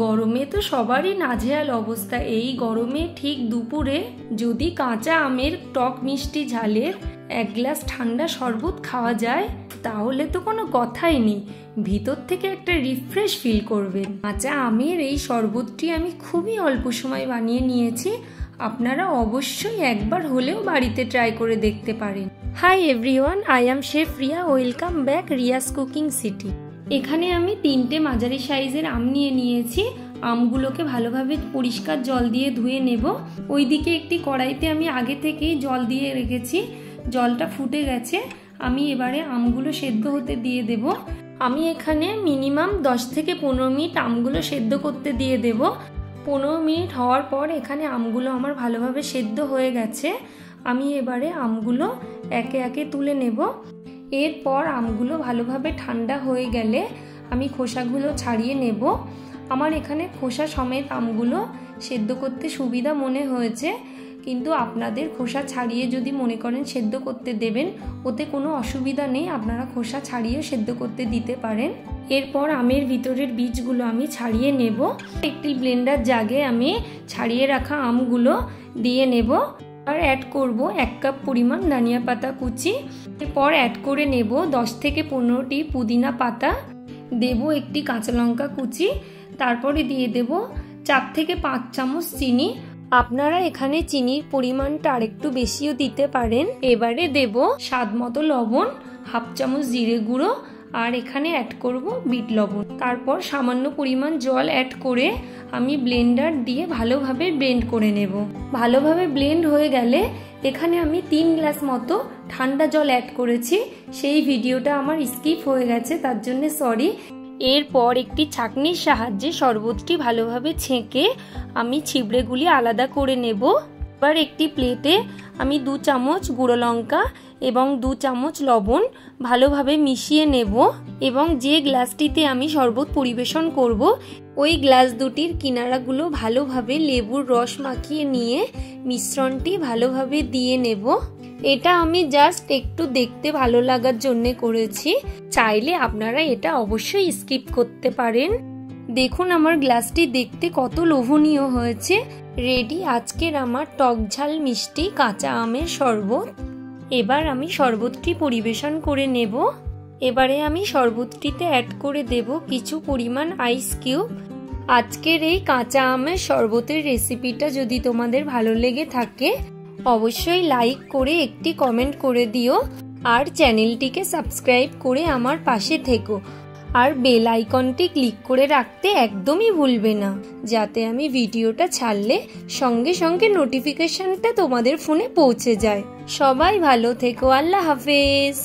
গরমে তো সবারই নাজেহাল অবস্থা। এই গরমে ঠিক দুপুরে যদি কাঁচা আমের টক মিষ্টি ঝালের এক গ্লাস ঠান্ডা শরবত খাওয়া যায় তাহলে তো কোনো কথাই নেই, ভিতর থেকে একটা রিফ্রেশ ফিল করবেন। কাঁচা আমের এই শরবতটি আমি খুবই অল্প সময় বানিয়ে নিয়েছি, আপনারা অবশ্যই একবার হলেও বাড়িতে ট্রাই করে দেখতে পারেন। Hi everyone, I am chef Riya, welcome back Riya's cooking city. এখানে আমি 3টে মাঝারি সাইজের আম নিয়ে নিয়েছি। আমগুলোকে ভালোভাবে পরিষ্কার জল দিয়ে ধুয়ে নেব। ওইদিকে একটি কড়াইতে আমি আগে থেকেই জল দিয়ে রেখেছি, জলটা ফুটে গেছে। আমি এবারে আমগুলো সেদ্ধ হতে দিয়ে দেব। আমি এখানে মিনিমাম 10 থেকে 15 মিনিট আমগুলো সেদ্ধ করতে দিয়ে দেব। 15 মিনিট হওয়ার পর এখানে আমগুলো আমার ভালোভাবে সেদ্ধ হয়ে গেছে। আমি এবারে আমগুলো একে একে তুলে নেব। এরপর আমগুলো ভালোভাবে ঠান্ডা হয়ে গেলে আমি খোসাগুলো ছাড়িয়ে নেব। আমার এখানে খোসা সমেত আমগুলো সেদ্ধ করতে সুবিধা মনে হয়েছে, কিন্তু আপনাদের খোসা ছাড়িয়ে যদি মনে করেন সেদ্ধ করতে দেবেন ওতে কোনো অসুবিধা নেই, আপনারা খোসা ছাড়িয়ে সেদ্ধ করতে দিতে পারেন। এরপর আমের ভিতরের বীজগুলো আমি ছাড়িয়ে নেব। একটি ব্লেন্ডার জাগে আমি ছাড়িয়ে রাখা আমগুলো দিয়ে নেব। আর অ্যাড করব 1 কাপ পরিমাণ ধনিয়া পাতা কুচি। এরপর অ্যাড করে নেব 10 থেকে 15টি পুদিনা পাতা, দেব একটি কাঁচা লঙ্কা কুচি, তারপরে দিয়ে দেব 4 থেকে 5 চামচ চিনি। আপনারা এখানে চিনির পরিমাণটা আরেকটু বেশিও দিতে পারেন। এবারে দেব স্বাদ মতো লবণ, 1/2 চামচ জিরে গুঁড়ো, আর এখানে অ্যাড করব বিট লবণ। তারপর সামান্য পরিমাণ জল অ্যাড করে আমি ব্লেন্ডার দিয়ে ভালোভাবে ব্লেন্ড করে নেব। ভালোভাবে ব্লেন্ড হয়ে গেলে এখানে আমি 3 গ্লাস মতো ঠান্ডা জল অ্যাড করেছি, সেই ভিডিওটা আমার স্কিপ হয়ে গেছে, তার জন্য সরি। এরপর একটি ছাঁকনির সাহায্যে শরবতটি ভালোভাবে ছেঁকে আমি ছিবড়েগুলি আলাদা করে নেব। এবার একটি প্লেটে আমি 2 চামচ গুঁড়ো লঙ্কা এবং 2 চামচ লবণ ভালোভাবে মিশিয়ে নেব এবং যে গ্লাসটিতে আমি শরবত পরিবেশন করব ওই গ্লাস দুটির কিনারাগুলো ভালোভাবে লেবুর রস মাখিয়ে নিয়ে মিশ্রণটি ভালোভাবে দিয়ে নেব। এটা আমি জাস্ট একটু দেখতে ভালো লাগার জন্য করেছি, চাইলে আপনারা এটা অবশ্যই স্কিপ করতে পারেন। দেখুন আমার গ্লাসটি দেখতে কত লোভনীয় হয়েছে। রেডি আজকের আমার টক ঝাল মিষ্টি কাঁচা আমের শরবত। এবার আমি শরবতটি পরিবেশন করে নেব। এবারে আমি শরবতটিতে অ্যাড করে দেব কিছু পরিমাণ আইস কিউব। আজকের এই কাঁচা আমের শরবতের রেসিপিটা যদি তোমাদের ভালো লেগে থাকে অবশ্যই লাইক করে একটি কমেন্ট করে দিও, আর চ্যানেলটিকে সাবস্ক্রাইব করে আমার পাশে থেকো, আর বেল আইকনটি ক্লিক করে রাখতে একদমই ভুলবে না, যাতে আমি ভিডিওটা ছাড়লে সঙ্গে সঙ্গে নোটিফিকেশনটা তোমাদের ফোনে পৌঁছে যায়। সবাই ভালো থেকো, আল্লাহ হাফেজ।